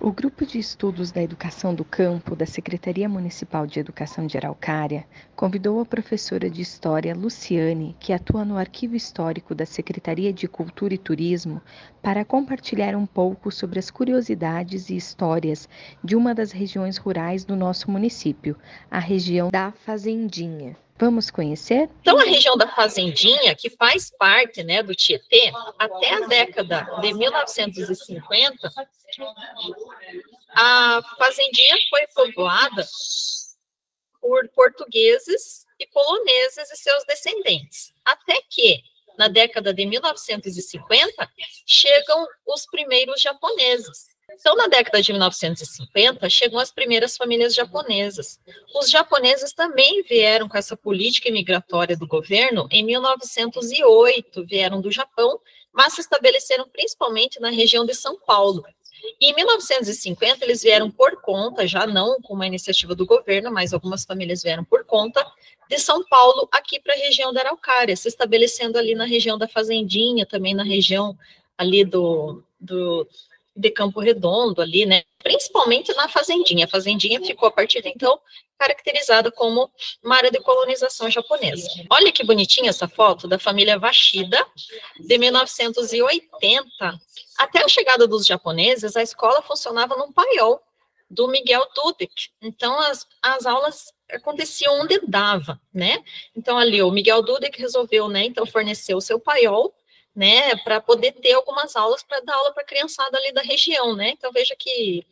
O Grupo de Estudos da Educação do Campo da Secretaria Municipal de Educação de Araucária convidou a professora de História Luciane, que atua no Arquivo Histórico da Secretaria de Cultura e Turismo, para compartilhar um pouco sobre as curiosidades e histórias de uma das regiões rurais do nosso município, a região da Fazendinha. Vamos conhecer? Então, a região da Fazendinha, que faz parte, né, do Tietê, até a década de 1950, a Fazendinha foi povoada por portugueses e poloneses e seus descendentes. Até que, na década de 1950, chegam os primeiros japoneses. Então, na década de 1950, chegam as primeiras famílias japonesas. Os japoneses também vieram com essa política imigratória do governo em 1908, vieram do Japão, mas se estabeleceram principalmente na região de São Paulo. E em 1950, eles vieram por conta, já não com uma iniciativa do governo, mas algumas famílias vieram por conta de São Paulo aqui para a região da Araucária, se estabelecendo ali na região da Fazendinha, também na região ali de Campo Redondo ali, né, principalmente na Fazendinha. A Fazendinha ficou, a partir de então, caracterizada como uma área de colonização japonesa. Olha que bonitinha essa foto da família Washida, de 1980. Até a chegada dos japoneses, a escola funcionava num paiol do Miguel Dudek. Então, as aulas aconteciam onde dava, né? Então, ali, o Miguel Dudek resolveu, né, então, fornecer o seu paiol, né, para poder ter algumas aulas, para dar aula para a criançada ali da região, né? Então, veja que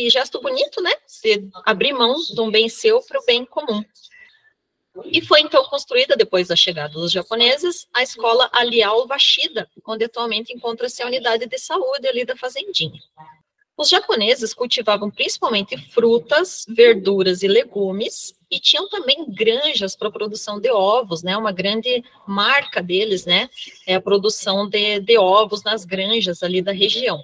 gesto bonito, né? De abrir mão de um bem seu para o bem comum. E foi, então, construída, depois da chegada dos japoneses, a escola Alial Washida, onde atualmente encontra-se a unidade de saúde ali da Fazendinha. Os japoneses cultivavam principalmente frutas, verduras e legumes, e tinham também granjas para a produção de ovos, né? Uma grande marca deles, né? É a produção de ovos nas granjas ali da região.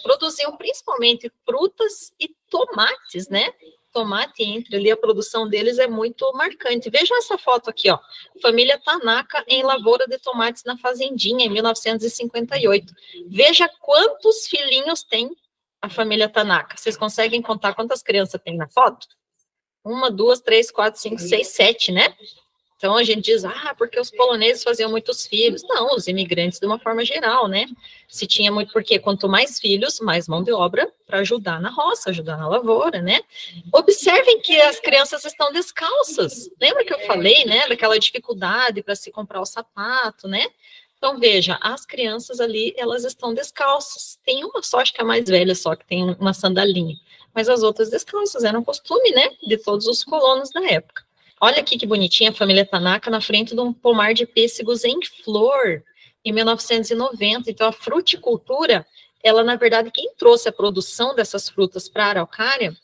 Produziam principalmente frutas e tomates, né? Tomate entre ali, a produção deles é muito marcante. Vejam essa foto aqui, ó. Família Tanaka em lavoura de tomates na Fazendinha, em 1958. Veja quantos filhinhos tem a família Tanaka. Vocês conseguem contar quantas crianças tem na foto? 1, 2, 3, 4, 5, 6, 7, né? Então, a gente diz, porque os poloneses faziam muitos filhos. Não, os imigrantes de uma forma geral, né? Se tinha muito, porque quanto mais filhos, mais mão de obra para ajudar na roça, ajudar na lavoura, né? Observem que as crianças estão descalças. Lembra que eu falei, né? Daquela dificuldade para se comprar o sapato, né? Então, veja, as crianças ali, elas estão descalças. Tem uma só, acho que é a mais velha só, que tem uma sandalinha. Mas as outras descalças, era um costume, né? De todos os colonos da época. Olha aqui que bonitinha a família Tanaka na frente de um pomar de pêssegos em flor, em 1990. Então, a fruticultura, ela, na verdade, quem trouxe a produção dessas frutas para a Araucária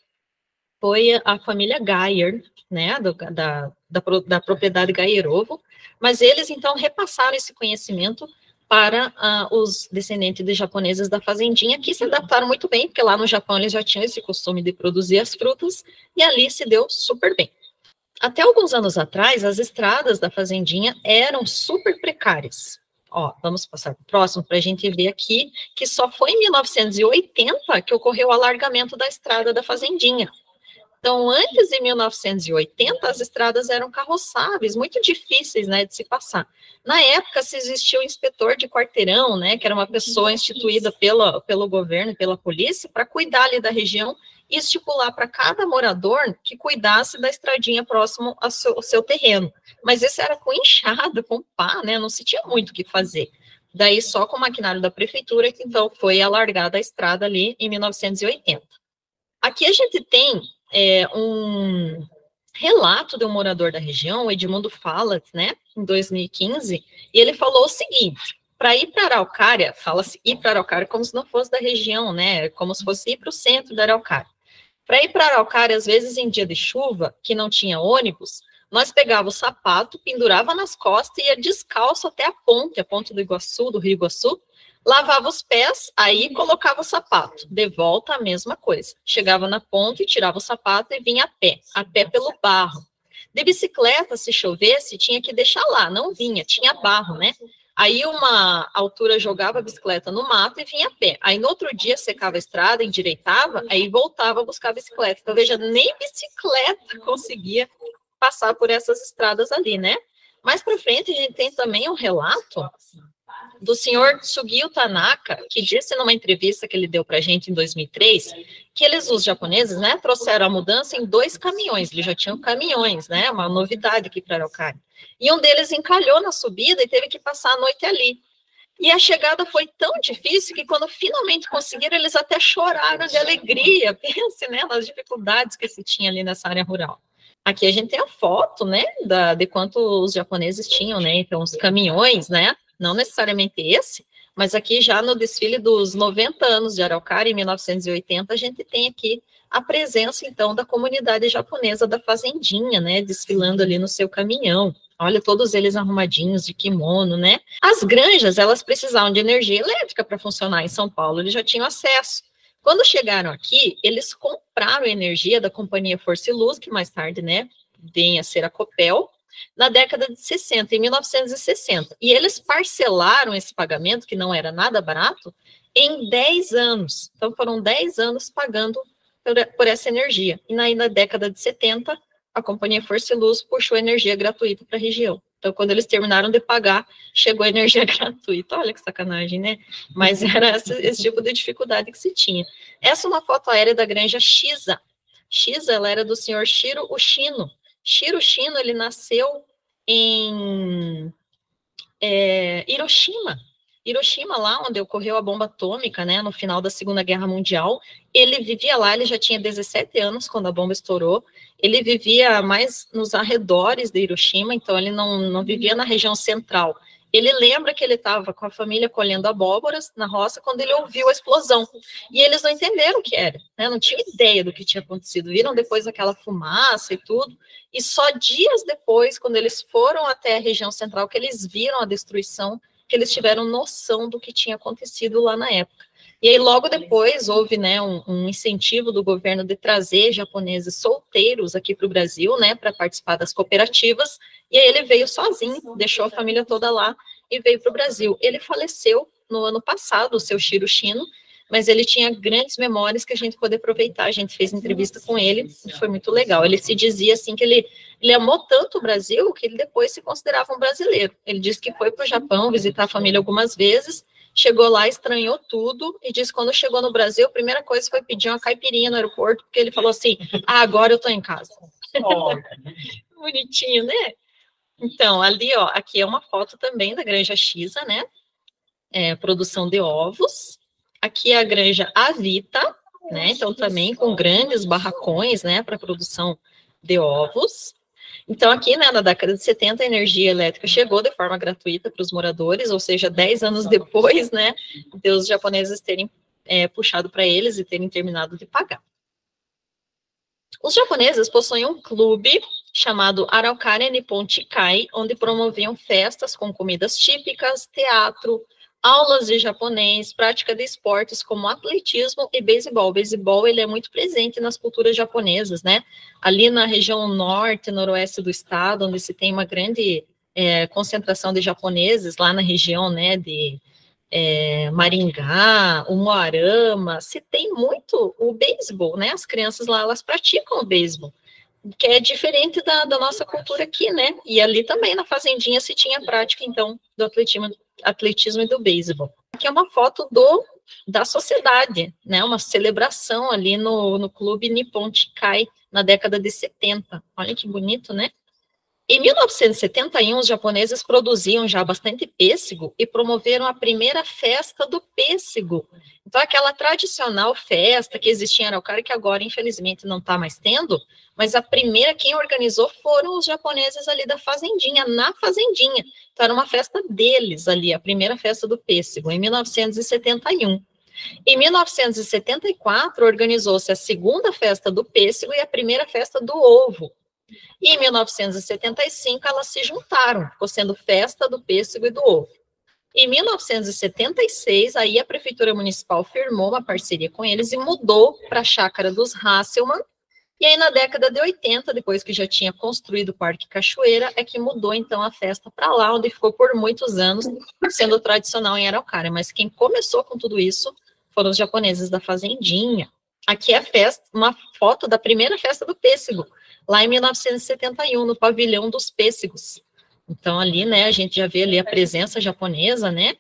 foi a família Geyer, né, da propriedade Geyerovo, mas eles, então, repassaram esse conhecimento para os descendentes de japoneses da Fazendinha, que se adaptaram muito bem, porque lá no Japão eles já tinham esse costume de produzir as frutas, e ali se deu super bem. Até alguns anos atrás, as estradas da Fazendinha eram super precárias. Ó, vamos passar para o próximo para a gente ver aqui que só foi em 1980 que ocorreu o alargamento da estrada da Fazendinha. Então, antes de 1980, as estradas eram carroçáveis, muito difíceis, né, de se passar. Na época, se existia o inspetor de quarteirão, né, que era uma pessoa instituída pelo governo, pela polícia, para cuidar ali da região e estipular para cada morador que cuidasse da estradinha próximo ao seu terreno. Mas isso era com enxada, com pá, né, não se tinha muito o que fazer. Daí, só com o maquinário da prefeitura, que então foi alargada a estrada ali em 1980. Aqui a gente tem um relato de um morador da região, o Edmundo Falas, né, em 2015, e ele falou o seguinte: para ir para Araucária, fala-se ir para Araucária como se não fosse da região, né, como se fosse ir para o centro da Araucária. Para ir para Araucária, às vezes em dia de chuva, que não tinha ônibus, nós pegava o sapato, pendurava nas costas e ia descalço até a ponte do Iguaçu, do Rio Iguaçu, lavava os pés, aí colocava o sapato, de volta a mesma coisa. Chegava na ponte, tirava o sapato e vinha a pé pelo barro. De bicicleta, se chovesse, tinha que deixar lá, não vinha, tinha barro, né? Aí uma altura jogava a bicicleta no mato e vinha a pé. Aí no outro dia secava a estrada, endireitava, aí voltava a buscar a bicicleta. Então, veja, nem bicicleta conseguia passar por essas estradas ali, né? Mais para frente, a gente tem também um relato do senhor Tsugio Tanaka, que disse numa entrevista que ele deu para a gente em 2003, que eles, os japoneses, né, trouxeram a mudança em 2 caminhões, eles já tinham caminhões, né, uma novidade aqui para Araucária. E um deles encalhou na subida e teve que passar a noite ali. E a chegada foi tão difícil que quando finalmente conseguiram, eles até choraram de alegria. Pense, né, nas dificuldades que se tinha ali nessa área rural. Aqui a gente tem a foto, né, de quanto os japoneses tinham, né, então os caminhões, né, não necessariamente esse, mas aqui já no desfile dos 90 anos de Araucária, em 1980, a gente tem aqui a presença, então, da comunidade japonesa da fazendinha, né, desfilando ali no seu caminhão. Olha, todos eles arrumadinhos de kimono, né? As granjas, elas precisavam de energia elétrica para funcionar em São Paulo, eles já tinham acesso. Quando chegaram aqui, eles compraram energia da companhia Força e Luz, que mais tarde, né, vem a ser a Copel, na década de 60, em 1960. E eles parcelaram esse pagamento, que não era nada barato, em 10 anos. Então, foram 10 anos pagando por essa energia. E na década de 70, a companhia Força e Luz puxou energia gratuita para a região. Então, quando eles terminaram de pagar, chegou a energia gratuita. Olha que sacanagem, né? Mas era esse tipo de dificuldade que se tinha. Essa é uma foto aérea da granja Shiza. Shiza, ela era do senhor Shiro Ushino. Shiro Ushino, ele nasceu em Hiroshima. Hiroshima, lá onde ocorreu a bomba atômica, né, no final da Segunda Guerra Mundial. Ele vivia lá, ele já tinha 17 anos quando a bomba estourou. Ele vivia mais nos arredores de Hiroshima, então ele não vivia na região central. Ele lembra que ele estava com a família colhendo abóboras na roça quando ele ouviu a explosão. E eles não entenderam o que era, né? Não tinham ideia do que tinha acontecido. Viram depois aquela fumaça e tudo. E só dias depois, quando eles foram até a região central, que eles viram a destruição, que eles tiveram noção do que tinha acontecido lá na época. E aí, logo depois, houve, né, um incentivo do governo de trazer japoneses solteiros aqui para o Brasil, né, para participar das cooperativas, e aí ele veio sozinho, deixou a família toda lá e veio para o Brasil. Ele faleceu no ano passado, o seu Shiro Shino, mas ele tinha grandes memórias que a gente pôde aproveitar. A gente fez entrevista com ele e foi muito legal. Ele se dizia assim que ele amou tanto o Brasil que ele depois se considerava um brasileiro. Ele disse que foi para o Japão visitar a família algumas vezes, chegou lá, estranhou tudo e disse que quando chegou no Brasil, a primeira coisa foi pedir uma caipirinha no aeroporto, porque ele falou assim, agora eu estou em casa. Oh. Bonitinho, né? Então, ali, ó, aqui é uma foto também da granja Shiza, né? Produção de ovos. Aqui é a granja Avita, né? Então, também com grandes barracões, né? Para produção de ovos. Então, aqui, né, na década de 70, a energia elétrica chegou de forma gratuita para os moradores, ou seja, 10 anos depois, né, de os japoneses terem puxado para eles e terem terminado de pagar. Os japoneses possuem um clube chamado Araucária Nippon Chikai, onde promoviam festas com comidas típicas, teatro, aulas de japonês, prática de esportes como atletismo e beisebol. O beisebol, ele é muito presente nas culturas japonesas, né? Ali na região norte, noroeste do estado, onde se tem uma grande concentração de japoneses, lá na região, né, de Maringá, Umuarama, se tem muito o beisebol, né? As crianças lá, elas praticam o beisebol, que é diferente da nossa cultura aqui, né? E ali também, na fazendinha, se tinha prática, então, do atletismo e do beisebol. Aqui é uma foto da sociedade, né? Uma celebração ali no clube Nippon Chikai, na década de 70. Olha que bonito, né? Em 1971, os japoneses produziam já bastante pêssego e promoveram a primeira festa do pêssego. Então, aquela tradicional festa que existia em Araucária, que agora, infelizmente, não está mais tendo, mas a primeira quem organizou foram os japoneses ali da fazendinha, na fazendinha. Então, era uma festa deles ali, a primeira festa do pêssego, em 1971. Em 1974, organizou-se a segunda festa do pêssego e a primeira festa do ovo. E em 1975, elas se juntaram, ficou sendo festa do pêssego e do ovo. Em 1976, aí a Prefeitura Municipal firmou uma parceria com eles e mudou para a Chácara dos Hasselmann, E aí, na década de 80, depois que já tinha construído o Parque Cachoeira, é que mudou, então, a festa para lá, onde ficou por muitos anos sendo tradicional em Araucária. Mas quem começou com tudo isso foram os japoneses da Fazendinha. Aqui é a festa, uma foto da primeira festa do pêssego, lá em 1971, no Pavilhão dos Pêssegos. Então, ali, né, a gente já vê ali a presença japonesa, né?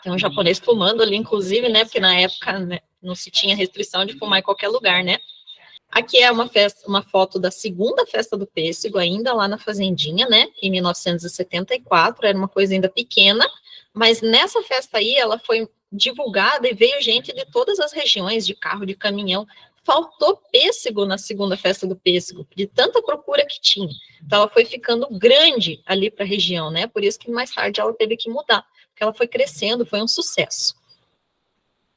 Tem um japonês fumando ali, inclusive, né? Porque na época, né, não se tinha restrição de fumar em qualquer lugar, né? Aqui é uma festa, uma foto da segunda festa do pêssego, ainda lá na Fazendinha, né, em 1974, era uma coisa ainda pequena, mas nessa festa aí, ela foi divulgada e veio gente de todas as regiões, de carro, de caminhão. Faltou pêssego na segunda festa do pêssego, de tanta procura que tinha. Então, ela foi ficando grande ali para a região, né, por isso que mais tarde ela teve que mudar, porque ela foi crescendo, foi um sucesso.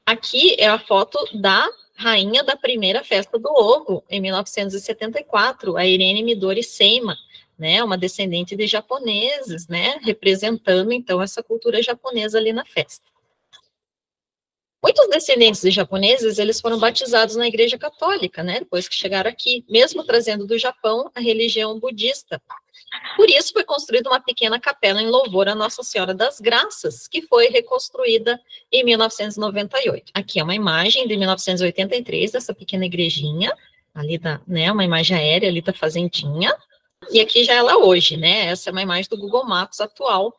Aqui é a foto da rainha da primeira festa do ovo, em 1974, a Irene Midori Seima, né, uma descendente de japoneses, né, representando, então, essa cultura japonesa ali na festa. Muitos descendentes de japoneses, eles foram batizados na Igreja Católica, né, depois que chegaram aqui, mesmo trazendo do Japão a religião budista. Por isso foi construída uma pequena capela em louvor a Nossa Senhora das Graças, que foi reconstruída em 1998. Aqui é uma imagem de 1983 dessa pequena igrejinha, ali da, né, uma imagem aérea ali da fazendinha. E aqui já ela hoje, né? Essa é uma imagem do Google Maps atual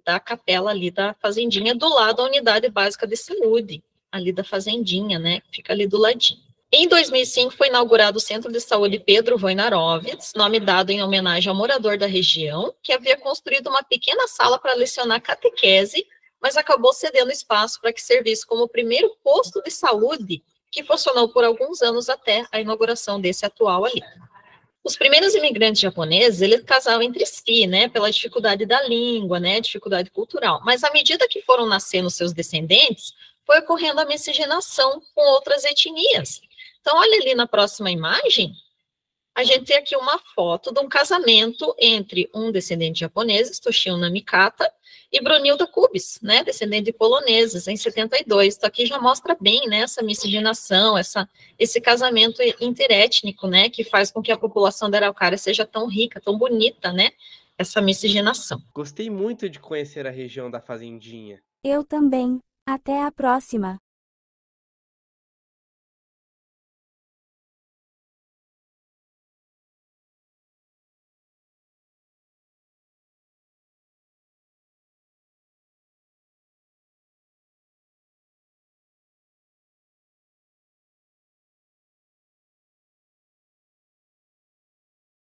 da capela ali da fazendinha, do lado da unidade básica de saúde, ali da fazendinha, né? Fica ali do ladinho. Em 2005, foi inaugurado o Centro de Saúde Pedro Wojnarowicz, nome dado em homenagem ao morador da região, que havia construído uma pequena sala para lecionar catequese, mas acabou cedendo espaço para que servisse como o primeiro posto de saúde, que funcionou por alguns anos até a inauguração desse atual ali. Os primeiros imigrantes japoneses, eles casavam entre si, né, pela dificuldade da língua, né, dificuldade cultural. Mas à medida que foram nascendo seus descendentes, foi ocorrendo a miscigenação com outras etnias. Então, olha ali na próxima imagem, a gente tem aqui uma foto de um casamento entre um descendente japonês, Toshio Namikata, e Brunilda Kubis, né, descendente de poloneses, em 72. Então, aqui já mostra bem, né, essa miscigenação, esse casamento interétnico, né, que faz com que a população da Araucária seja tão rica, tão bonita, né, essa miscigenação. Gostei muito de conhecer a região da Fazendinha. Eu também. Até a próxima!